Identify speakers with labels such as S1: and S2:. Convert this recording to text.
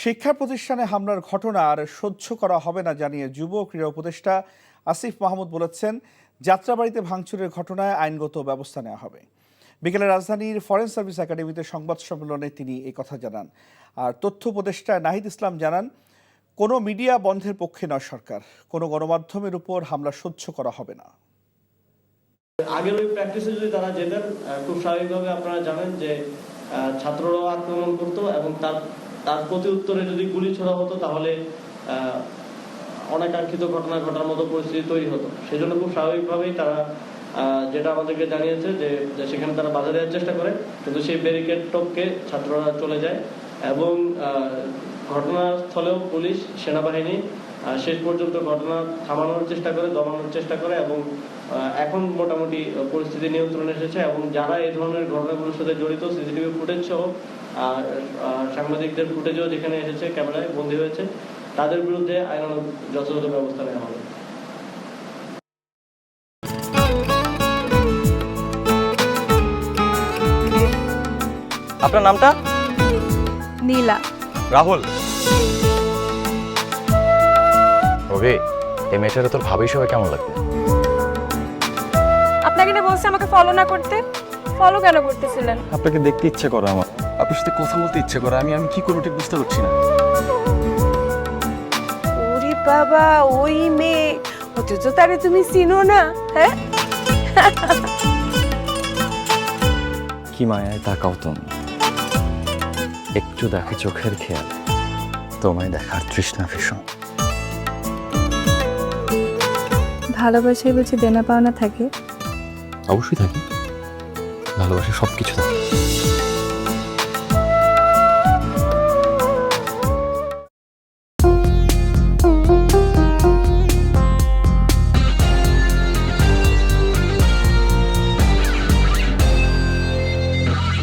S1: শিক্ষা প্রতিষ্ঠানে হামলার ঘটনা আর সহ্য করা হবে না জানিয়ে যুব ক্রীড়া উপদেষ্টা আসিফ মাহমুদ বলেছেন, যাত্রাবাড়িতে ভাঙচুরের ঘটনায় আইনগত ব্যবস্থা নেওয়া হবে। বিকেলে রাজধানীর ফরেন সার্ভিস একাডেমিতে সংবাদ সম্মেলনে তিনি এই কথা জানান। আর তথ্য উপদেষ্টা নাহিদ ইসলাম জানান, কোনো মিডিয়া বন্ধের পক্ষে নয় সরকার, কোনো গণমাধ্যমের উপর হামলা সহ্য করা হবে না।
S2: আগের ওই প্র্যাকটিসে যদি তারা যেতেন, খুব স্বাভাবিকভাবে আপনারা জানেন যে ছাত্ররাও আক্রমণ করতো এবং তার প্রতি উত্তরে যদি গুলি ছোড়া হতো তাহলে অনাকাঙ্ক্ষিত ঘটনা ঘটার মতো পরিস্থিতি তৈরি হতো। সেজন্য খুব স্বাভাবিকভাবেই তারা যেটা আমাদেরকে জানিয়েছে যে সেখানে তারা বাধা দেওয়ার চেষ্টা করে, কিন্তু সেই ব্যারিকেড টপকে ছাত্ররা চলে যায় এবং ঘটনাস্থলেও পুলিশ সেনাবাহিনী শেষ পর্যন্ত ঘটনা থামানোর চেষ্টা করে, দমানোর চেষ্টা করে এবং এখন মোটামুটি পরিস্থিতি নিয়ন্ত্রণে এসেছে। এবং যারা এই ধরনের ঘটনাগুলোর সাথে জড়িত, সিসিটিভি ফুটেজ সহ সাংবাদিকদের ফুটেজও যেখানে এসেছে, ক্যামেরায় বন্দী হয়েছে, তাদের বিরুদ্ধে আইনানুগ যথাযথ ব্যবস্থা নেওয়া হবে।
S3: আপনার নামটা?
S4: নীলা।
S3: রাহুল। রবি, এই মেয়েটারে তোর ভাবি সবাই কেমন লাগবে?
S4: আপনাকে না বলছে আমাকে ফলো না করতে? ফলো কেন করতেছিলেন?
S5: আপনাকে দেখতে ইচ্ছে করে আমার, আপনার সাথে কথা বলতে ইচ্ছে করে। আমি কি করবো ঠিক বুঝতে পারছি না।
S6: ওরে বাবা, ওই মেয়ে, অথচ তারে তুমি চিনো না? হ্যাঁ,
S5: কি মায়ায় তাকাও তুমি, একটু দেখে চোখের খেয়াল, তোমায় দেখার তৃষ্ণা ভীষণ।
S4: ভালোবাসায় বুঝি দেনা পাওনা থাকে?
S5: অবশ্যই থাকি, ভালোবাসা সবকিছু থাকে।